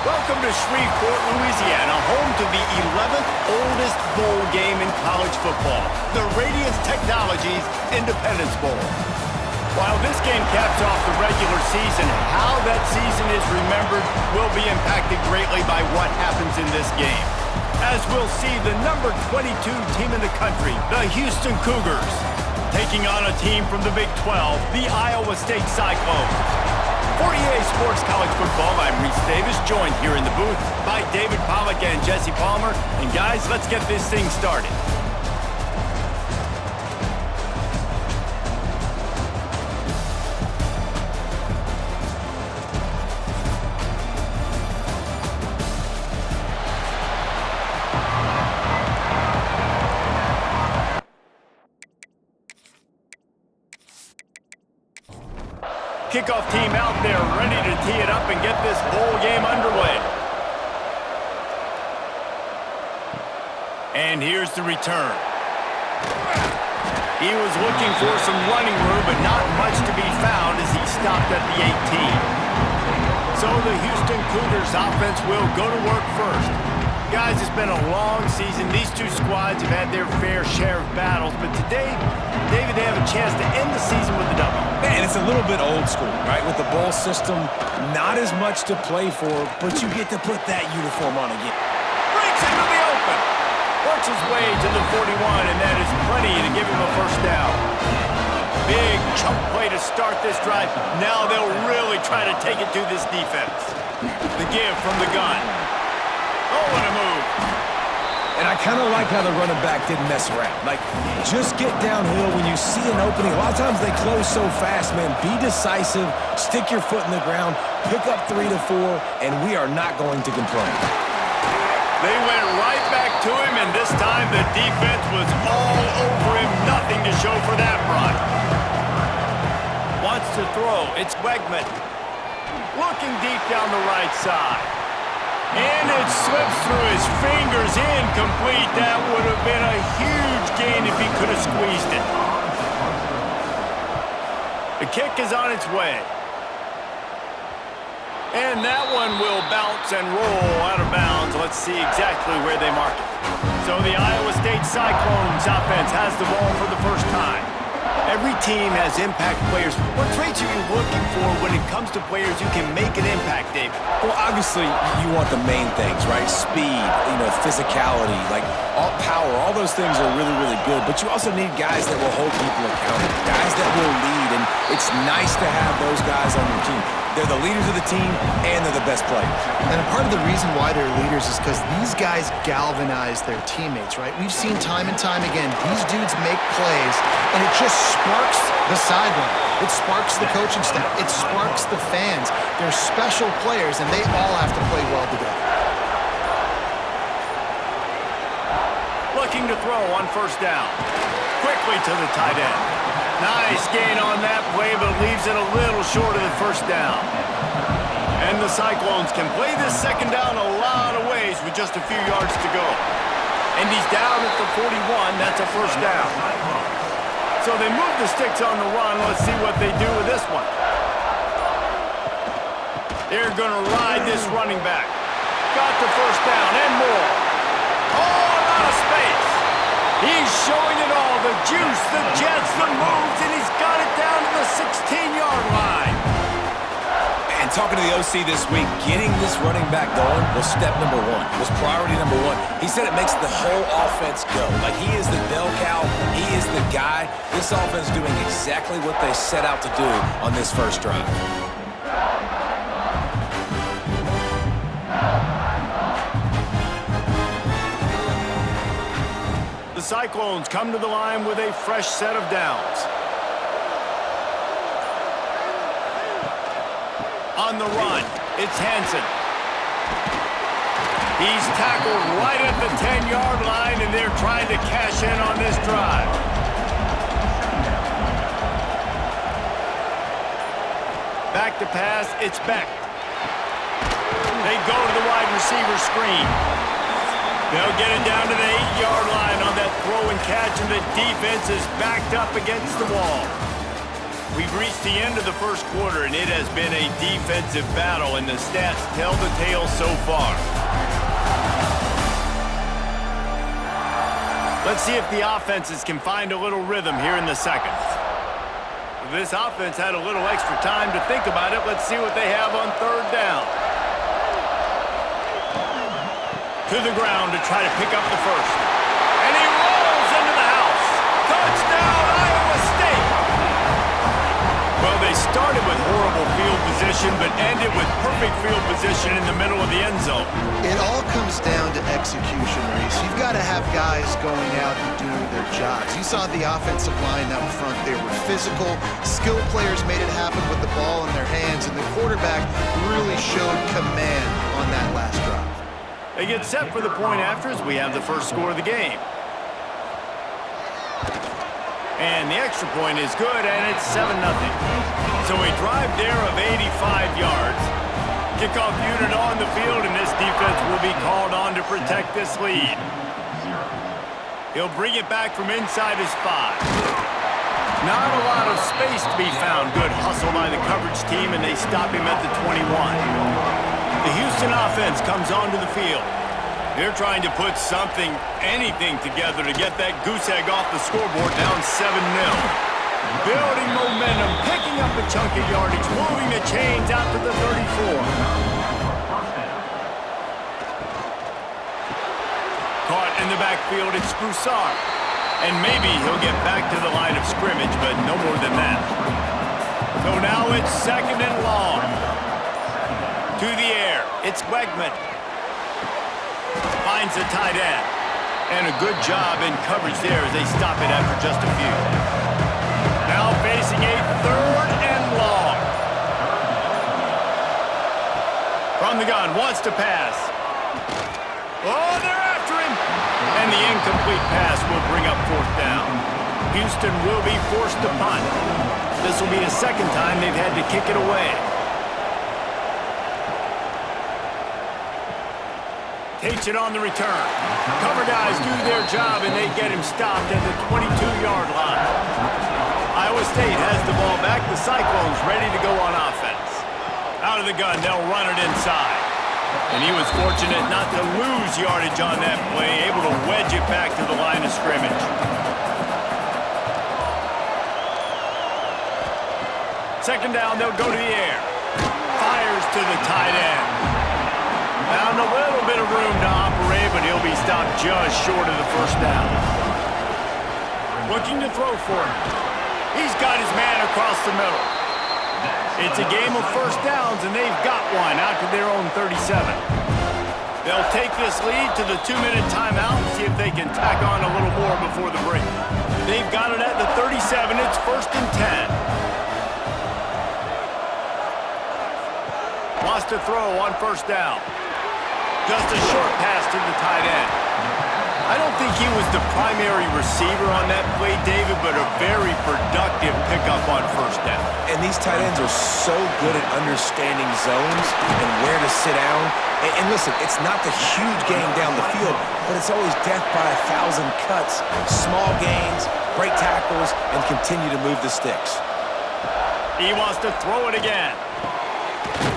Welcome to Shreveport, Louisiana, home to the 11th oldest bowl game in college football, the Radiance Technologies Independence Bowl. While this game caps off the regular season, how that season is remembered will be impacted greatly by what happens in this game. As we'll see the number 22 team in the country, the Houston Cougars, taking on a team from the Big 12, the Iowa State Cyclones. For EA Sports College Football, I'm Reese Davis, joined here in the booth by David Pollack and Jesse Palmer. And guys, let's get this thing started. Kickoff team out there ready to tee it up and get this bowl game underway. And here's the return. He was looking for some running room, but not much to be found as he stopped at the 18. So the Houston Cougars offense will go to work first. Guys, it's been a long season. These two squads have had their fair share of battles, but today, David, they have a chance to end the season with a W. Man, it's a little bit old school, right? With the bowl system, not as much to play for, but you get to put that uniform on again. Breaks into the open. Works his way to the 41, and that is plenty to give him a first down. Big chunk play to start this drive. Now they'll really try to take it to this defense. The give from the gun. Oh, what a move. And I kind of like how the running back didn't mess around. Like, just get downhill when you see an opening. A lot of times they close so fast, man. Be decisive, stick your foot in the ground, pick up 3 to 4, and we are not going to complain. They went right back to him, and this time the defense was all over him. Nothing to show for that run. Wants to throw. It's Wegman. Looking deep down the right side. And it slips through his fingers, incomplete. That would have been a huge gain if he could have squeezed it. The kick is on its way. And that one will bounce and roll out of bounds. Let's see exactly where they mark it. So the Iowa State Cyclones offense has the ball for the first time. Every team has impact players. What traits are you looking for when it comes to players who can make an impact, David? Well, obviously, you want the main things, right? Speed, physicality, like all power, all those things are really, really good. But you also need guys that will hold people accountable, guys that will lead. And it's nice to have those guys on your team. They're the leaders of the team, and they're the best players. And a part of the reason why they're leaders is because these guys galvanize their teammates, right? We've seen time and time again, these dudes make plays, and it just sparks the sideline. It sparks the coaching staff. It sparks the fans. They're special players, and they all have to play well together. Looking to throw on first down. Quickly to the tight end. Nice gain on that play, but leaves it a little short of the first down. And the Cyclones can play this second down a lot of ways with just a few yards to go. And he's down at the 41. That's a first down. So they move the sticks on the run. Let's see what they do with this one. They're going to ride this running back. Got the first down and more. Oh, a lot of space. He's showing it all, the juice, the jets, the moves, and he's got it down to the 16-yard line. And talking to the OC this week, getting this running back going was step number 1. It was priority number 1. He said it makes the whole offense go. Like, he is the bell cow. He is the guy. This offense doing exactly what they set out to do on this first drive. The Cyclones come to the line with a fresh set of downs. On the run, it's Hansen. He's tackled right at the 10-yard line, and they're trying to cash in on this drive. Back to pass, it's Beck. They go to the wide receiver screen. They'll get it down to the 8-yard line on that throw and catch, and the defense is backed up against the wall. we've reached the end of the first quarter, and it has been a defensive battle, and the stats tell the tale so far. Let's see if the offenses can find a little rhythm here in the second. This offense had a little extra time to think about it. Let's see what they have on third down. To the ground to try to pick up the first. And he rolls into the house. Touchdown, Iowa State! Well, they started with horrible field position, but ended with perfect field position in the middle of the end zone. It all comes down to execution, Reese. You've got to have guys going out and doing their jobs. You saw the offensive line out front. They were physical. Skilled players made it happen with the ball in their hands, and the quarterback really showed command on that last drive. They get set for the point after as we have the first score of the game. And the extra point is good, and it's 7-0. So a drive there of 85 yards. Kickoff unit on the field, and this defense will be called on to protect this lead. He'll bring it back from inside his 5. Not a lot of space to be found. Good hustle by the coverage team, and they stop him at the 21. The Houston offense comes onto the field. They're trying to put something, anything together to get that goose egg off the scoreboard, down 7-0. Building momentum, picking up a chunk of yardage, moving the chains out to the 34. Caught in the backfield, it's Broussard. And maybe he'll get back to the line of scrimmage, but no more than that. So now it's 2nd and long. To the air, it's Wegman. Finds the tight end. And a good job in coverage there as they stop it after just a few. Now facing a 3rd and long. From the gun, wants to pass. Oh, they're after him. And the incomplete pass will bring up 4th down. Houston will be forced to punt. This will be the 2nd time they've had to kick it away. Takes it on the return. Cover guys do their job, and they get him stopped at the 22-yard line. Iowa State has the ball back. The Cyclones ready to go on offense. Out of the gun, they'll run it inside. And he was fortunate not to lose yardage on that play, able to wedge it back to the line of scrimmage. 2nd down, they'll go to the air. Fires to the tight end. Found a little bit of room to operate, but he'll be stopped just short of the 1st down. Looking to throw for him. He's got his man across the middle. It's a game of 1st downs, and they've got one out to their own 37. They'll take this lead to the 2-minute timeout and see if they can tack on a little more before the break. They've got it at the 37. It's 1st and 10. Wants to throw on 1st down. Just a short pass to the tight end. I don't think he was the primary receiver on that play, David, but a very productive pickup on 1st down. And these tight ends are so good at understanding zones and where to sit down. And listen, it's not the huge game down the field, but it's always death by 1,000 cuts, small gains, break tackles, and continue to move the sticks. He wants to throw it again.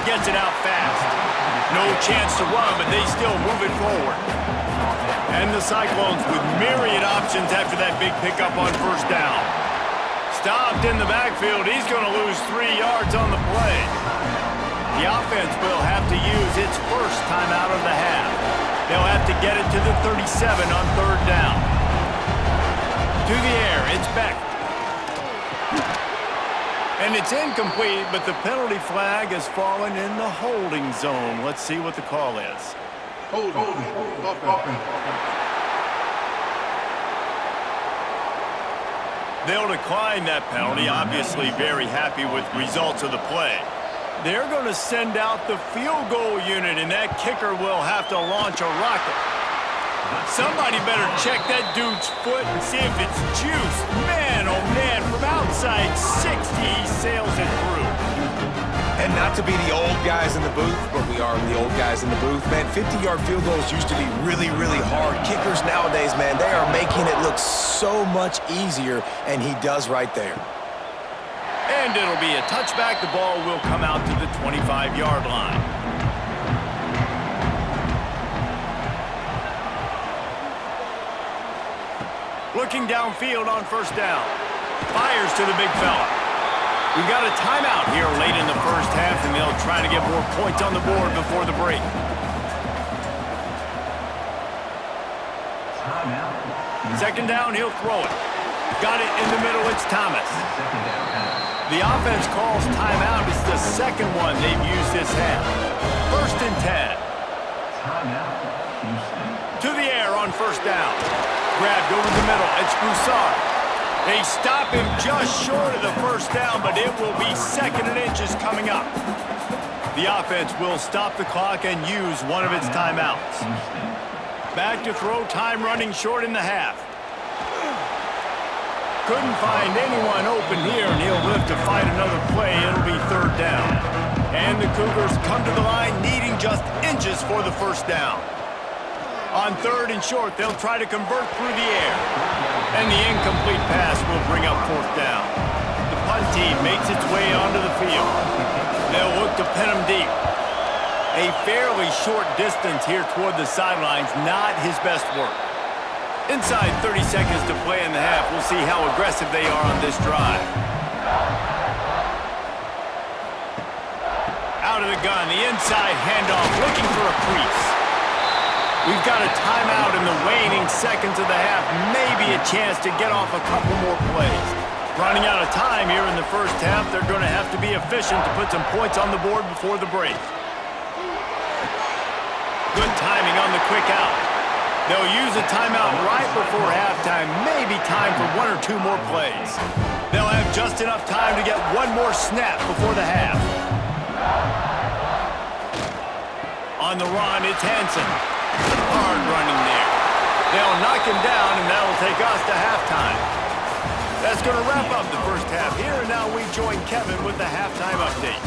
Gets it out fast. No chance to run, but they still move it forward. And the Cyclones with myriad options after that big pickup on 1st down. Stopped in the backfield. He's going to lose 3 yards on the play. The offense will have to use its 1st timeout of the half. They'll have to get it to the 37 on 3rd down. To the air, it's Beck. And it's incomplete, but the penalty flag has fallen in the holding zone. Let's see what the call is. Holding. They'll decline that penalty, obviously very happy with results of the play. They're going to send out the field goal unit, and that kicker will have to launch a rocket. Somebody better check that dude's foot and see if it's juiced. Man, oh man, from outside 60, he sails it through. And not to be the old guys in the booth, but we are the old guys in the booth, man, 50-yard field goals used to be really, really hard. Kickers nowadays, man, they are making it look so much easier, and he does right there. And And it'll be a touchback. The ball will come out to the 25-yard line. Looking downfield on first down. Fires to the big fella. We've got a timeout here late in the first half, and they'll try to get more points on the board before the break. Second down, he'll throw it. Got it in the middle, it's Thomas. The offense calls timeout. It's the second one they've used this half. First and 10. To the air on first down. Grabbed over the middle, it's Broussard. They stop him just short of the first down, but it will be second and inches coming up. The offense will stop the clock and use one of its timeouts. Back to throw, time running short in the half. Couldn't find anyone open here, and he'll live to fight another play. It'll be third down. And the Cougars come to the line needing just inches for the first down. On third and short, they'll try to convert through the air. And the incomplete pass will bring up fourth down. The punt team makes its way onto the field. They'll look to pin him deep. A fairly short distance here toward the sidelines, not his best work. Inside 30 seconds to play in the half. We'll see how aggressive they are on this drive. Out of the gun, the inside handoff, looking for a crease. We've got a timeout in the waning seconds of the half. Maybe a chance to get off a couple more plays. Running out of time here in the first half. They're going to have to be efficient to put some points on the board before the break. Good timing on the quick out. They'll use a timeout right before halftime. Maybe time for one or two more plays. They'll have just enough time to get one more snap before the half. On the run, it's Hansen. Hard running there. They'll knock him down, and that'll take us to halftime. That's going to wrap up the first half here, and now we join Kevin with the halftime update.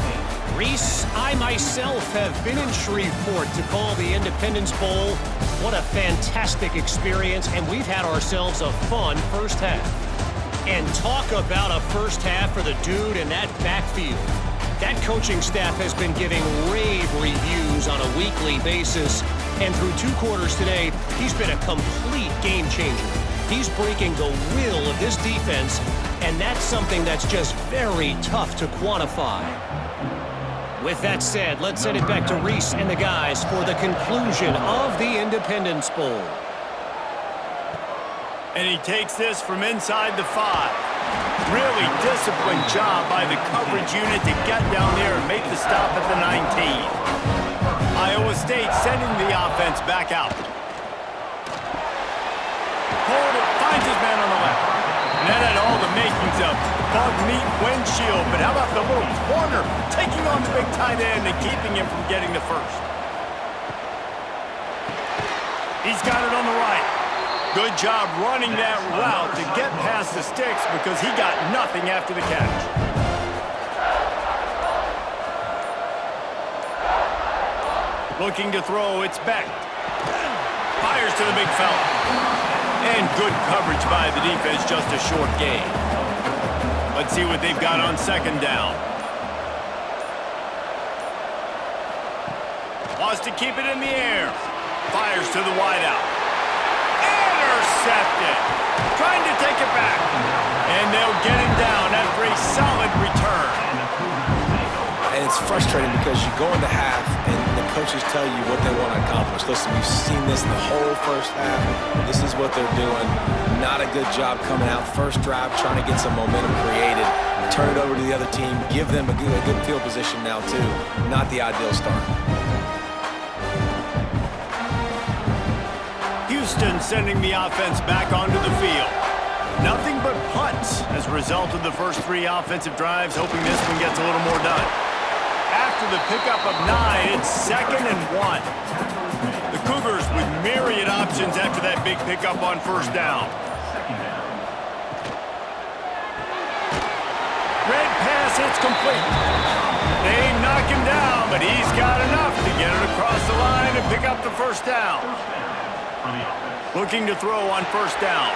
Reese, I myself have been in Shreveport to call the Independence Bowl. What a fantastic experience, and we've had ourselves a fun first half. And talk about a first half for the dude in that backfield. That coaching staff has been giving rave reviews on a weekly basis, and through two quarters today, he's been a complete game changer. He's breaking the will of this defense, and that's something that's just very tough to quantify. With that said, let's send it back to Reese and the guys for the conclusion of the Independence Bowl. And he takes this from inside the 5. Really disciplined job by the coverage unit to get down there and make the stop at the 19. Iowa State sending the offense back out. Holder finds his man on the left. And that had all the makings of bug meat windshield. But how about the little corner taking on the big tight end and keeping him from getting the first? He's got it on the right. Good job running that route to get past the sticks because he got nothing after the catch. Looking to throw, it's Beck. Fires to the big fella. And good coverage by the defense, just a short gain. Let's see what they've got on second down. Wants to keep it in the air. Fires to the wideout. Intercepted. Trying to take it back. And they'll get him down after a solid return. And it's frustrating because you go into half and the coaches tell you what they want to accomplish. Listen, we've seen this the whole first half. This is what they're doing. Not a good job coming out. First drive, trying to get some momentum created. Turn it over to the other team. Give them a good field position now, too. Not the ideal start. Houston sending the offense back onto the field. Nothing but punts as a result of the first three offensive drives, hoping this one gets a little more done. After the pickup of 9, it's 2nd and 1. The Cougars with myriad options after that big pickup on first down. Red pass, it's complete. They knock him down, but he's got enough to get it across the line and pick up the first down. Looking to throw on first down.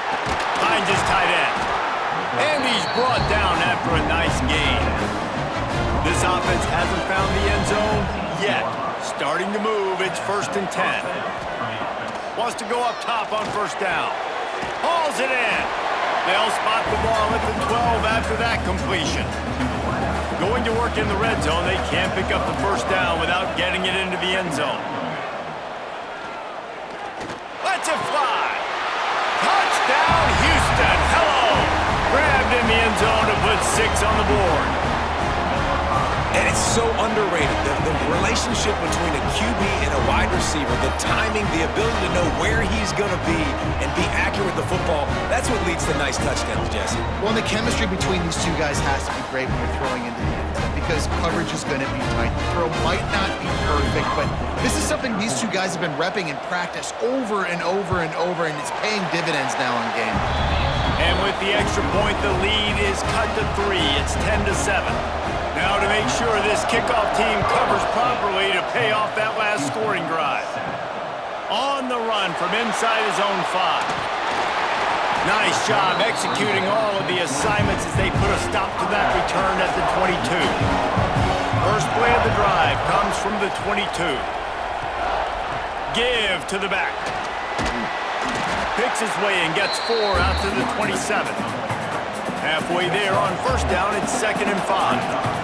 Finds his tight end. And he's brought down after a nice gain. This offense hasn't found the end zone yet. Starting to move, it's 1st and 10. Wants to go up top on 1st down. Hauls it in. They'll spot the ball at the 12 after that completion. Going to work in the red zone, they can't pick up the 1st down without getting it into the end zone. Let's it fly. Touchdown, Houston. Hello. Grabbed in the end zone to put 6 on the board. And it's so underrated. The relationship between a QB and a wide receiver, the timing, the ability to know where he's going to be and be accurate with the football, that's what leads to nice touchdowns, Jesse. Well, the chemistry between these two guys has to be great when you're throwing into the end zone because coverage is going to be tight. The throw might not be perfect, but this is something these two guys have been repping in practice over and over and over, and it's paying dividends now in game. And with the extra point, the lead is cut to 3. It's 10-7. Now to make sure this kickoff team covers properly to pay off that last scoring drive. On the run from inside his own 5. Nice job executing all of the assignments as they put a stop to that return at the 22. First play of the drive comes from the 22. Give to the back. Picks his way and gets 4 out to the 27. Halfway there on 1st down, it's 2nd and 5.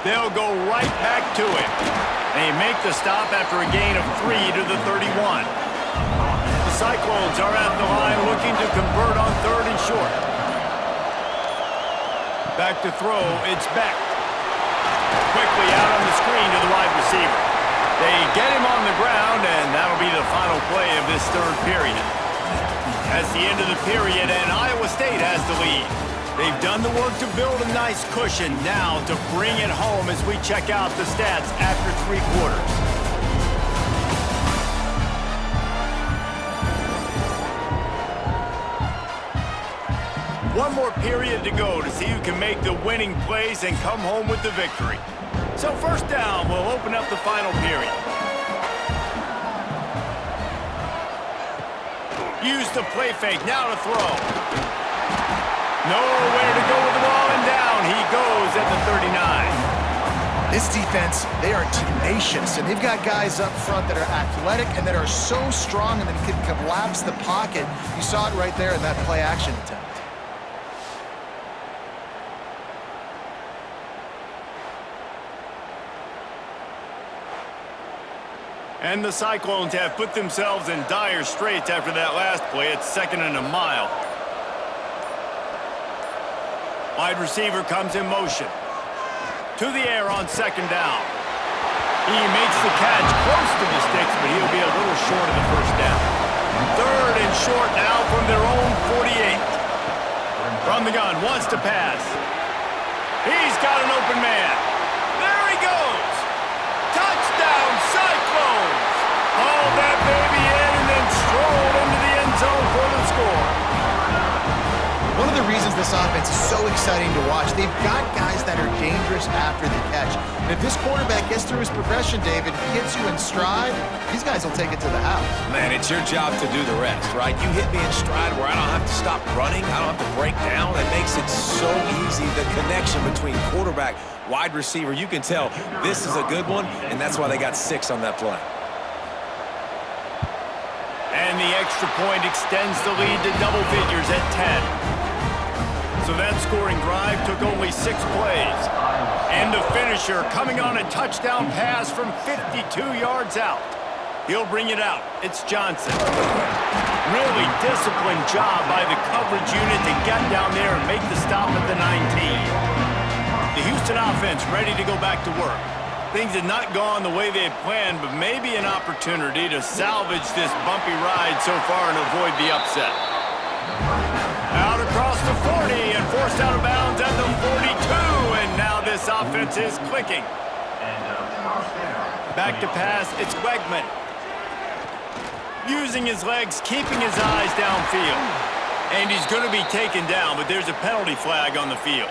They'll go right back to it. They make the stop after a gain of 3 to the 31. The Cyclones are at the line looking to convert on 3rd and short. Back to throw, it's Beck. Quickly out on the screen to the wide receiver. They get him on the ground, and that'll be the final play of this 3rd period. That's the end of the period, and Iowa State has the lead. They've done the work to build a nice cushion. Now to bring it home as we check out the stats after 3 quarters. One more period to go to see who can make the winning plays and come home with the victory. So 1st down will open up the final period. Use the play fake, now to throw. Nowhere to go with the ball, and down he goes at the 39. This defense, they are tenacious, and they've got guys up front that are athletic and that are so strong and that can collapse the pocket. You saw it right there in that play-action attempt. And the Cyclones have put themselves in dire straits after that last play. It's 2nd and a mile. Wide receiver comes in motion. To the air on 2nd down. He makes the catch close to the sticks, but he'll be a little short of the 1st down. 3rd and short now from their own 48. From the gun, wants to pass. He's got an open man. There he goes. Touchdown, Cyclones. Hauled that baby in and then strolled into the end zone for the score. One of the reasons this offense is so exciting to watch, they've got guys that are dangerous after the catch. And if this quarterback gets through his progression, David, hits you in stride, these guys will take it to the house. Man, it's your job to do the rest, right? You hit me in stride where I don't have to stop running. I don't have to break down. It makes it so easy. The connection between quarterback, wide receiver, you can tell this is a good one, and that's why they got 6 on that play. And the extra point extends the lead to double figures at 10. So that scoring drive took only 6 plays. And the finisher coming on a touchdown pass from 52 yards out. He'll bring it out. It's Johnson. Really disciplined job by the coverage unit to get down there and make the stop at the 19. The Houston offense ready to go back to work. Things had not gone the way they had planned, but maybe an opportunity to salvage this bumpy ride so far and avoid the upset. Out across the 40 and forced out of bounds at the 42, and now this offense is clicking. Back to pass, it's Wegman. Using his legs, keeping his eyes downfield. And he's going to be taken down, but there's a penalty flag on the field.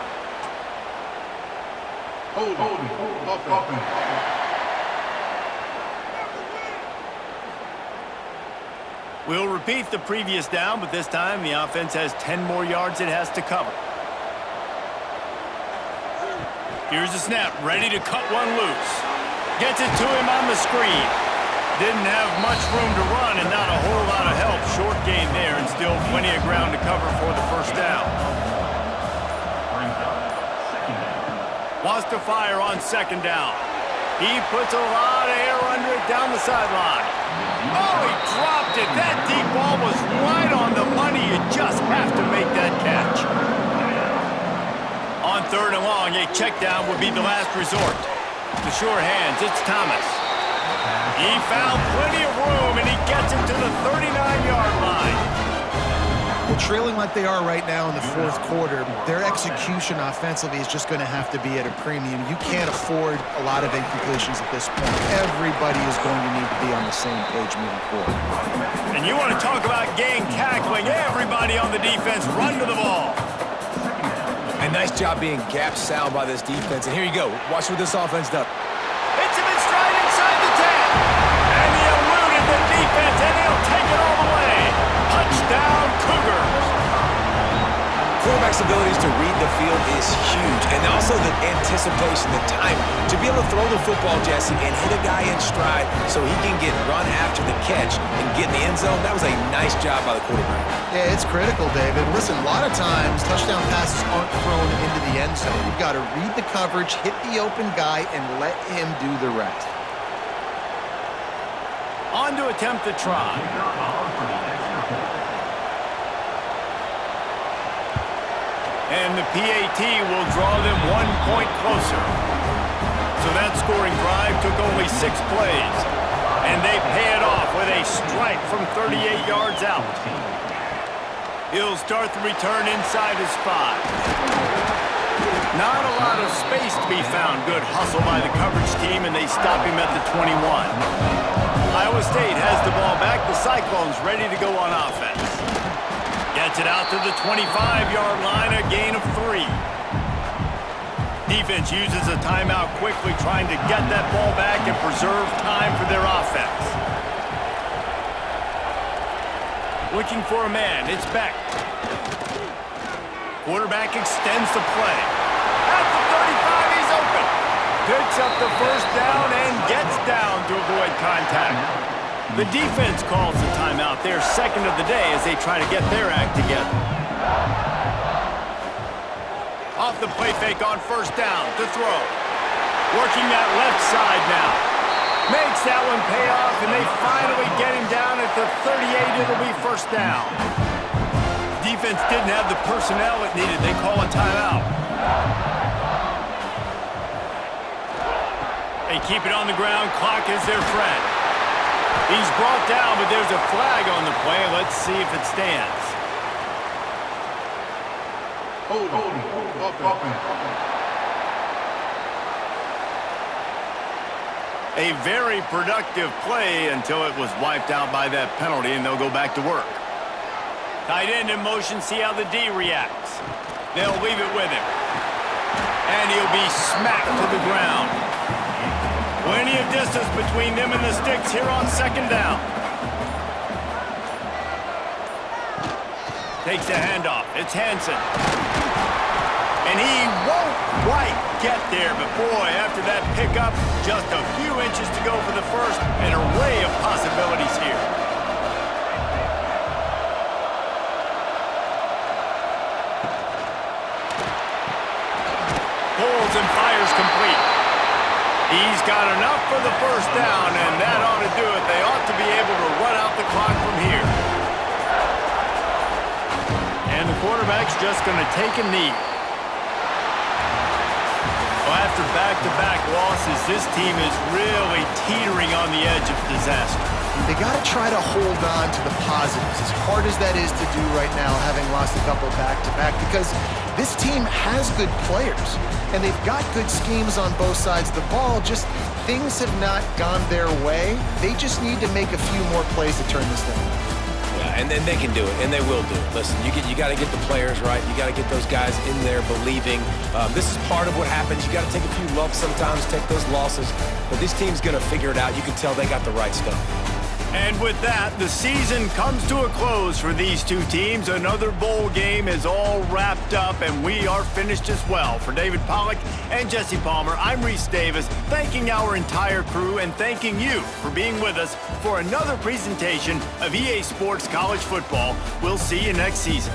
We'll repeat the previous down, but this time the offense has 10 more yards it has to cover. Here's the snap, ready to cut one loose. Gets it to him on the screen. Didn't have much room to run and not a whole lot of help. Short gain there and still plenty of ground to cover for the first down. Wants to fire on second down. He puts a lot of air under it down the sideline. Oh, he dropped it. That deep ball was right on the money. You just have to make that catch. On third and long, a check down would be the last resort. The sure hands, it's Thomas. He found plenty of room, and he gets it to the 39-yard line. Well, trailing like they are right now in the fourth quarter, their execution offensively is just going to have to be at a premium. You can't afford a lot of incompletions at this point. Everybody is going to need to be on the same page moving forward. And you want to talk about gang tackling. Everybody on the defense run to the ball. And nice job being gap sound by this defense. And here you go. Watch what this offense does. Hits him in stride inside the 10. And he eluded the defense, and he'll take it all the way. Touchdown, Cougars. Quarterback's abilities to read the field is huge. And also the anticipation, the time to be able to throw the football, Jesse, and hit a guy in stride so he can get run after the catch and get in the end zone. That was a nice job by the quarterback. Yeah, it's critical, David. Listen, a lot of times touchdown passes aren't thrown into the end zone. You've got to read the coverage, hit the open guy, and let him do the rest. On to attempt the try. And the PAT will draw them 1 point closer. So that scoring drive took only 6 plays. And they pay it off with a strike from 38 yards out. He'll start the return inside his 5. Not a lot of space to be found. Good hustle by the coverage team, and they stop him at the 21. Iowa State has the ball back. The Cyclones ready to go on offense. Gets it out to the 25-yard line, a gain of 3. Defense uses a timeout quickly, trying to get that ball back and preserve time for their offense. Looking for a man, it's Beck. Quarterback extends the play. At the 35, he's open. Picks up the first down and gets down to avoid contact. The defense calls the timeout, their second of the day, as they try to get their act together. Off the play fake on first down to throw. Working that left side now. Makes that one pay off, and they finally get him down at the 38. It'll be first down. Defense didn't have the personnel it needed. They call a timeout. They keep it on the ground. Clock is their friend. He's brought down, but there's a flag on the play. Let's see if it stands. A very productive play until it was wiped out by that penalty, and they'll go back to work. Tight end in motion, see how the D reacts. They'll leave it with him. And he'll be smacked to the ground. Plenty of distance between them and the sticks here on second down. Takes the handoff. It's Hansen. And he won't quite get there, but boy, after that pickup, just a few inches to go for the first. An array of possibilities here. Pulls and fires complete. He's got enough for the first down, and that ought to do it. They ought to be able to run out the clock from here. And the quarterback's just going to take a knee. Well, after back-to-back losses, this team is really teetering on the edge of disaster. They got to try to hold on to the positives, as hard as that is to do right now, having lost a couple back-to-back, because this team has good players, and they've got good schemes on both sides of the ball. Just things have not gone their way. They just need to make a few more plays to turn this thing. Yeah, and then they can do it, and they will do it. Listen, you got to get the players right. You got to get those guys in there believing. This is part of what happens. You got to take a few lumps sometimes, take those losses. But this team's going to figure it out. You can tell they got the right stuff. And with that, the season comes to a close for these two teams. Another bowl game is all wrapped up, and we are finished as well. For David Pollack and Jesse Palmer, I'm Reese Davis, thanking our entire crew and thanking you for being with us for another presentation of EA Sports College Football. We'll see you next season.